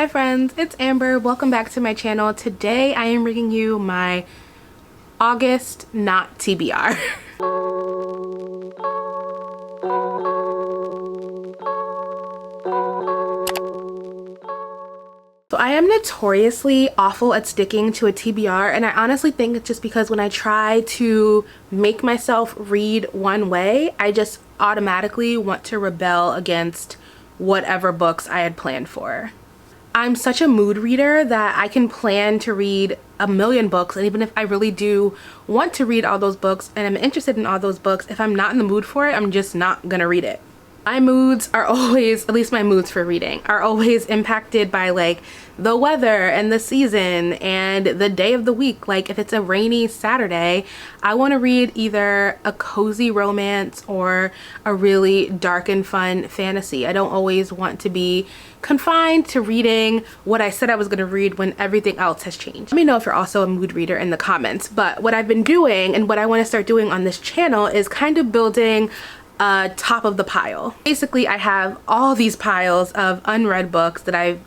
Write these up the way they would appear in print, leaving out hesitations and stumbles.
Hi friends, it's Amber. Welcome back to my channel. Today I am bringing you my August not TBR. So I am notoriously awful at sticking to a TBR, and I honestly think it's just because when I try to make myself read one way, I just automatically want to rebel against whatever books I had planned for. I'm such a mood reader that I can plan to read a million books, and even if I really do want to read all those books and I'm interested in all those books, if I'm not in the mood for it, I'm just not gonna read it. My moods are always, at least my moods for reading, are always impacted by like the weather and the season and the day of the week. Like if it's a rainy Saturday, I want to read either a cozy romance or a really dark and fun fantasy. I don't always want to be confined to reading what I said I was going to read when everything else has changed. Let me know if you're also a mood reader in the comments. But what I've been doing and what I want to start doing on this channel is kind of building top of the pile. Basically, I have all these piles of unread books that I've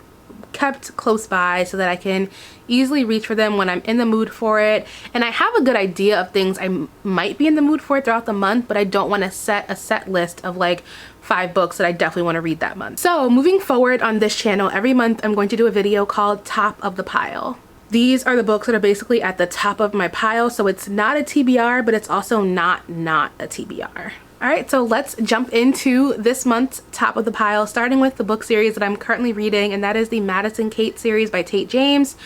kept close by so that I can easily reach for them when I'm in the mood for it. And I have a good idea of things I might be in the mood for throughout the month, but I don't want to set a set list of like 5 books that I definitely want to read that month. So moving forward on this channel, every month I'm going to do a video called Top of the Pile. These are the books that are basically at the top of my pile, so it's not a TBR, but it's also not a TBR. Alright, so let's jump into this month's top of the pile, starting with the book series that I'm currently reading, and that is the Madison Kate series by Tate James.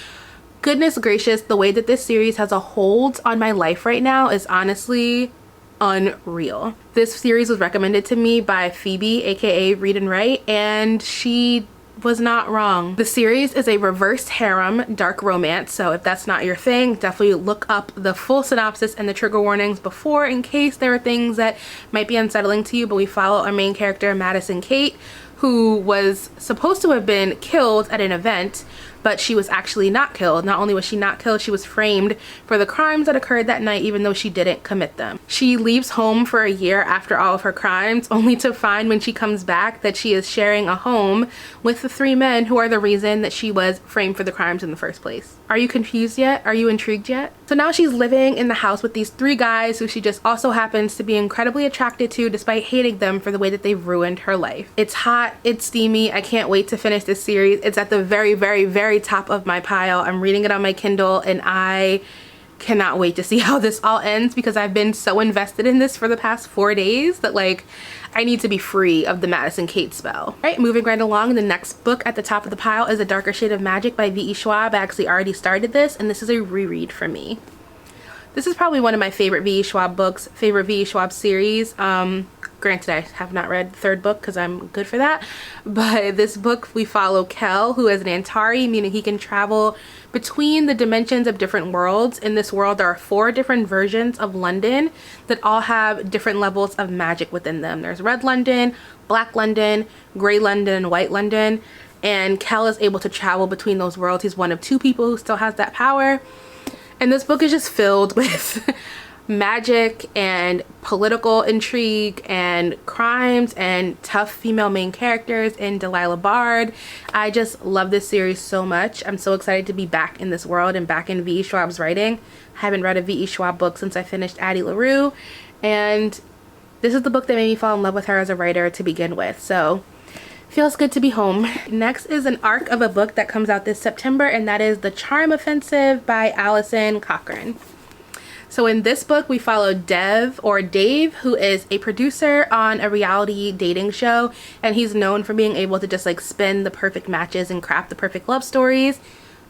Goodness gracious, the way that this series has a hold on my life right now is honestly unreal. This series was recommended to me by Phoebe, aka Read and Write, and she was not wrong. The series is a reversed harem dark romance, so if that's not your thing, definitely look up the full synopsis and the trigger warnings before, in case there are things that might be unsettling to you. But we follow our main character, Madison Kate, who was supposed to have been killed at an event, but she was actually not killed. Not only was she not killed, she was framed for the crimes that occurred that night, even though she didn't commit them. She leaves home for a year after all of her crimes, only to find when she comes back that she is sharing a home with the 3 men who are the reason that she was framed for the crimes in the first place. Are you confused yet? Are you intrigued yet? So now she's living in the house with these 3 guys who she just also happens to be incredibly attracted to, despite hating them for the way that they've ruined her life. It's hot, it's steamy, I can't wait to finish this series. It's at the very top of my pile. I'm reading it on my Kindle and I cannot wait to see how this all ends, because I've been so invested in this for the past 4 days that like I need to be free of the Madison Kate spell. All right, moving right along, the next book at the top of the pile is A Darker Shade of Magic by V.E. Schwab. I actually already started this, and this is a reread for me. This is probably one of my favorite V.E. Schwab books, favorite V.E. Schwab series. Granted, I have not read the 3rd book because I'm good for that, but this book we follow Kel, who is an Antari, meaning he can travel between the dimensions of different worlds. In this world, there are 4 different versions of London that all have different levels of magic within them. There's Red London, Black London, Gray London, and White London, and Kel is able to travel between those worlds. He's one of 2 people who still has that power, and this book is just filled with magic and political intrigue and crimes and tough female main characters and Delilah Bard. I just love this series so much. I'm so excited to be back in this world and back in V.E. Schwab's writing. I haven't read a V.E. Schwab book since I finished Addie LaRue, and this is the book that made me fall in love with her as a writer to begin with, so feels good to be home. Next is an arc of a book that comes out this September, and that is The Charm Offensive by Allison Cochran. So in this book, we follow Dave, who is a producer on a reality dating show, and he's known for being able to just like spin the perfect matches and craft the perfect love stories.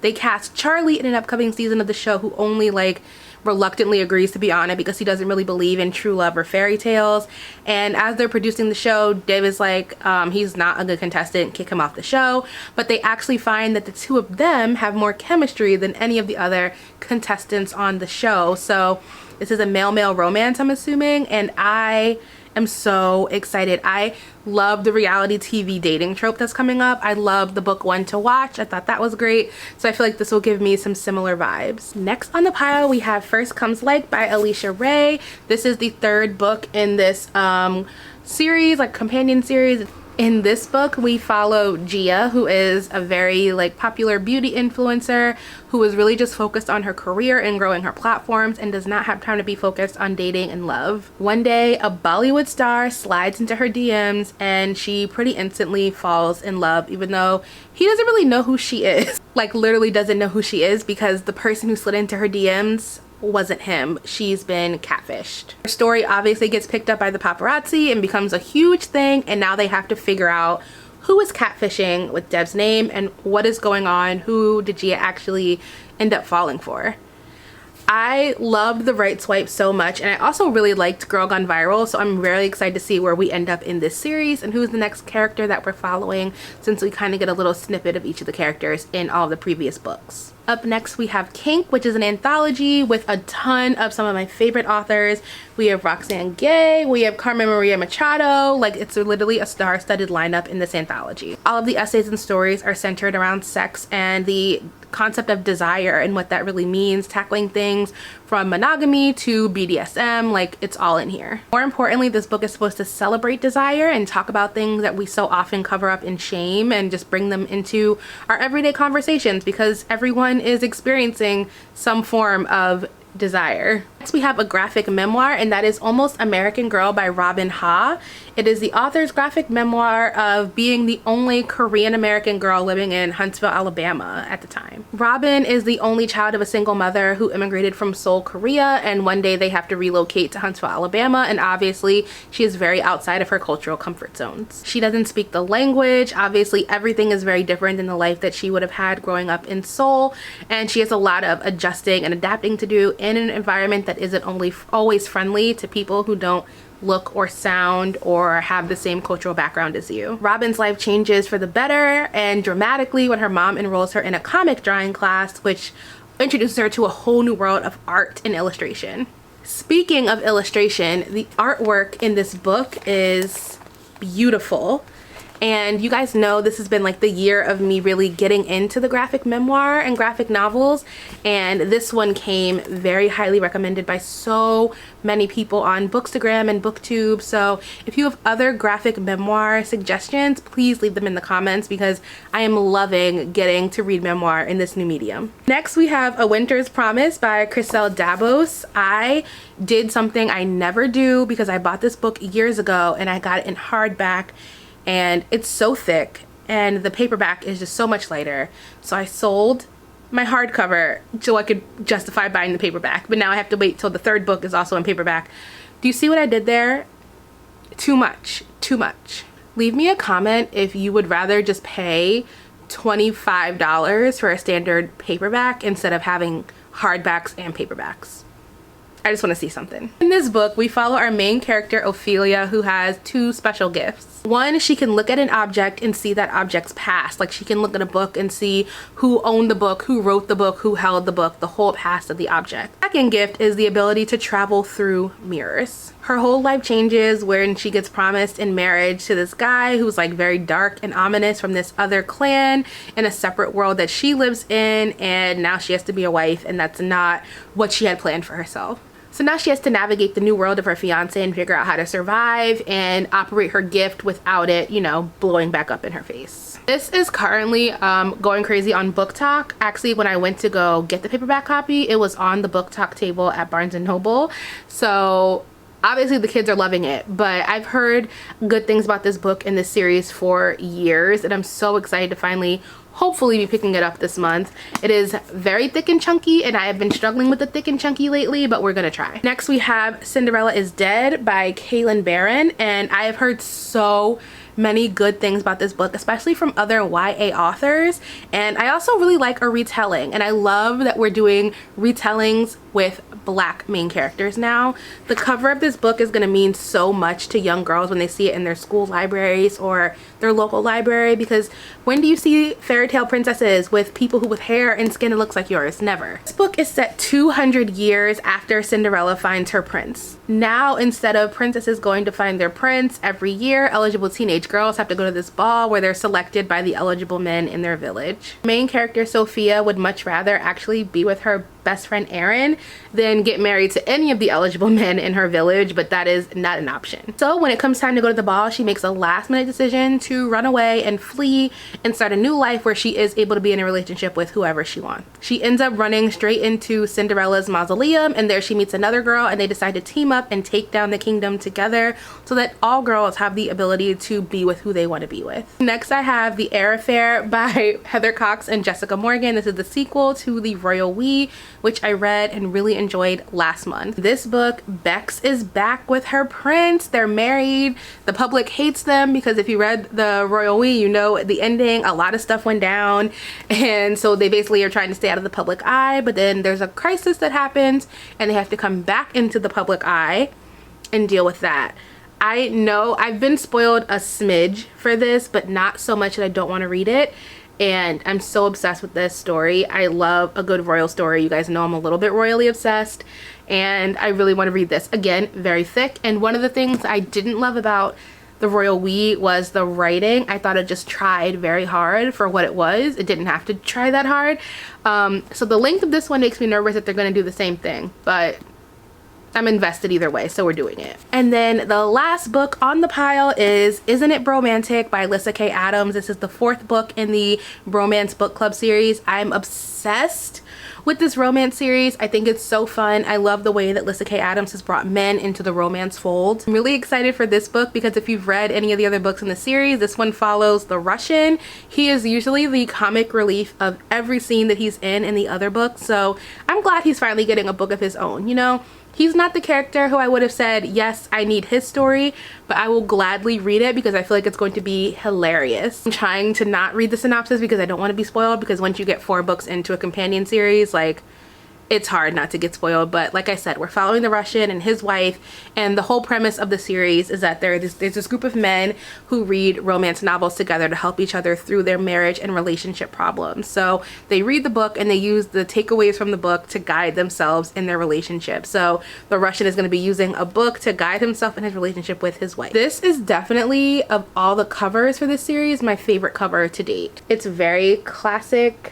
They cast Charlie in an upcoming season of the show, who only like reluctantly agrees to be on it because he doesn't really believe in true love or fairy tales. And as they're producing the show, Dave is like, he's not a good contestant, kick him off the show. But they actually find that the 2 of them have more chemistry than any of the other contestants on the show. So this is a male-male romance, I'm assuming, and I am so excited. I love the reality TV dating trope that's coming up. I love the book One to Watch. I thought that was great. So I feel like this will give me some similar vibes. Next on the pile, we have First Comes Like by Alicia Ray. This is the 3rd book in this series, like companion series. In this book, we follow Gia, who is a very popular beauty influencer who is really just focused on her career and growing her platforms and does not have time to be focused on dating and love. One day, a Bollywood star slides into her DMs and she pretty instantly falls in love, even though he doesn't really know who she is. Literally doesn't know who she is, because the person who slid into her DMs wasn't him. She's been catfished. Her story obviously gets picked up by the paparazzi and becomes a huge thing, and now they have to figure out who is catfishing with Deb's name and what is going on. Who did Gia actually end up falling for? I loved The Right Swipe so much, and I also really liked Girl Gone Viral, so I'm really excited to see where we end up in this series and who's the next character that we're following, since we kind of get a little snippet of each of the characters in all of the previous books. Up next, we have Kink, which is an anthology with a ton of some of my favorite authors. We have Roxane Gay, we have Carmen Maria Machado. It's literally a star-studded lineup in this anthology. All of the essays and stories are centered around sex and the concept of desire and what that really means, tackling things from monogamy to BDSM. It's all in here. More importantly, this book is supposed to celebrate desire and talk about things that we so often cover up in shame and just bring them into our everyday conversations, because everyone is experiencing some form of desire. Next, we have a graphic memoir, and that is Almost American Girl by Robin Ha. It is the author's graphic memoir of being the only Korean American girl living in Huntsville, Alabama at the time. Robin is the only child of a single mother who immigrated from Seoul, Korea, and one day they have to relocate to Huntsville, Alabama, and obviously she is very outside of her cultural comfort zones. She doesn't speak the language. Obviously everything is very different than the life that she would have had growing up in Seoul, and she has a lot of adjusting and adapting to do in an environment that isn't always friendly to people who don't look or sound or have the same cultural background as you. Robin's life changes for the better and dramatically when her mom enrolls her in a comic drawing class, which introduces her to a whole new world of art and illustration. Speaking of illustration, the artwork in this book is beautiful. And you guys know this has been the year of me really getting into the graphic memoir and graphic novels, and this one came very highly recommended by so many people on Bookstagram and Booktube. So if you have other graphic memoir suggestions, please leave them in the comments, because I am loving getting to read memoir in this new medium. Next, we have A Winter's Promise by Chriselle Dabos. I did something I never do, because I bought this book years ago and I got it in hardback, and it's so thick and the paperback is just so much lighter. So I sold my hardcover so I could justify buying the paperback, but now I have to wait till the third book is also in paperback. Do you see what I did there? Too much, too much. Leave me a comment if you would rather just pay $25 for a standard paperback instead of having hardbacks and paperbacks. I just want to see something. In this book, we follow our main character, Ophelia, who has two special gifts. One, she can look at an object and see that object's past. She can look at a book and see who owned the book, who wrote the book, who held the book, the whole past of the object. Second gift is the ability to travel through mirrors. Her whole life changes when she gets promised in marriage to this guy who's very dark and ominous from this other clan in a separate world that she lives in, and now she has to be a wife, and that's not what she had planned for herself. So now she has to navigate the new world of her fiance and figure out how to survive and operate her gift without it, blowing back up in her face. This is currently going crazy on Book Talk. Actually, when I went to go get the paperback copy, it was on the Book Talk table at Barnes & Noble. So obviously the kids are loving it, but I've heard good things about this book and this series for years, and I'm so excited to finally hopefully be picking it up this month. It is very thick and chunky, and I have been struggling with the thick and chunky lately, but we're gonna try. Next, we have Cinderella is Dead by Kaylin Barron, and I have heard so many good things about this book, especially from other YA authors, and I also really like a retelling, and I love that we're doing retellings with Black main characters now. The cover of this book is going to mean so much to young girls when they see it in their school libraries or their local library, because when do you see fairy tale princesses with people who with hair and skin that looks like yours? Never. This book is set 200 years after Cinderella finds her prince. Now, instead of princesses going to find their prince every year, eligible teenage girls have to go to this ball where they're selected by the eligible men in their village. Main character Sophia would much rather actually be with her best friend Aaron, then get married to any of the eligible men in her village, but that is not an option. So when it comes time to go to the ball, she makes a last minute decision to run away and flee and start a new life where she is able to be in a relationship with whoever she wants. She ends up running straight into Cinderella's mausoleum, and there she meets another girl, and they decide to team up and take down the kingdom together so that all girls have the ability to be with who they want to be with. Next I have The Heir Affair by Heather Cox and Jessica Morgan. This is the sequel to The Royal We, which I read and really enjoyed last month. This book, Bex is back with her prince. They're married. The public hates them because if you read The Royal We, you know the ending, a lot of stuff went down, and so they basically are trying to stay out of the public eye, but then there's a crisis that happens and they have to come back into the public eye and deal with that. I know I've been spoiled a smidge for this, but not so much that I don't want to read it, and I'm so obsessed with this story. I love a good royal story. You guys know I'm a little bit royally obsessed, and I really want to read this. Again, very thick, and one of the things I didn't love about The Royal We was the writing. I thought it just tried very hard for what it was. It didn't have to try that hard. So the length of this one makes me nervous that they're going to do the same thing, but I'm invested either way, so we're doing it. And then the last book on the pile is Isn't It Bromantic by Alyssa K. Adams. This is the 4th book in the Bromance Book Club series. I'm obsessed with this romance series. I think it's so fun. I love the way that Alyssa K. Adams has brought men into the romance fold. I'm really excited for this book because if you've read any of the other books in the series, this one follows the Russian. He is usually the comic relief of every scene that he's in the other books, so I'm glad he's finally getting a book of his own. You know, he's not the character who I would have said, yes, I need his story, but I will gladly read it because I feel like it's going to be hilarious. I'm trying to not read the synopsis because I don't want to be spoiled, because once you get 4 books into a companion series, like, it's hard not to get spoiled. But like I said, we're following the Russian and his wife, and the whole premise of the series is that there's this group of men who read romance novels together to help each other through their marriage and relationship problems. So they read the book and they use the takeaways from the book to guide themselves in their relationship. So the Russian is going to be using a book to guide himself in his relationship with his wife. This is definitely, of all the covers for this series, my favorite cover to date. It's very classic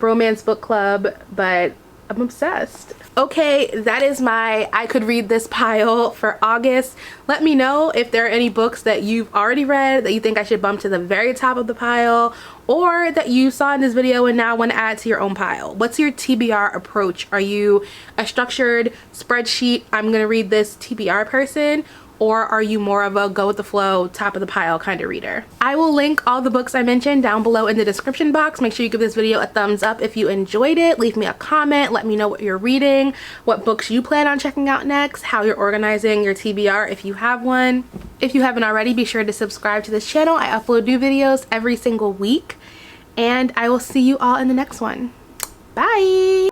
Bromance Book Club, but I'm obsessed. Okay, that is my I could read this pile for August. Let me know if there are any books that you've already read that you think I should bump to the very top of the pile, or that you saw in this video and now want to add to your own pile. What's your TBR approach? Are you a structured spreadsheet, I'm gonna read this TBR person? Or are you more of a go with the flow, top of the pile kind of reader? I will link all the books I mentioned down below in the description box. Make sure you give this video a thumbs up if you enjoyed it. Leave me a comment. Let me know what you're reading, what books you plan on checking out next, how you're organizing your TBR if you have one. If you haven't already, be sure to subscribe to this channel. I upload new videos every single week. And I will see you all in the next one. Bye!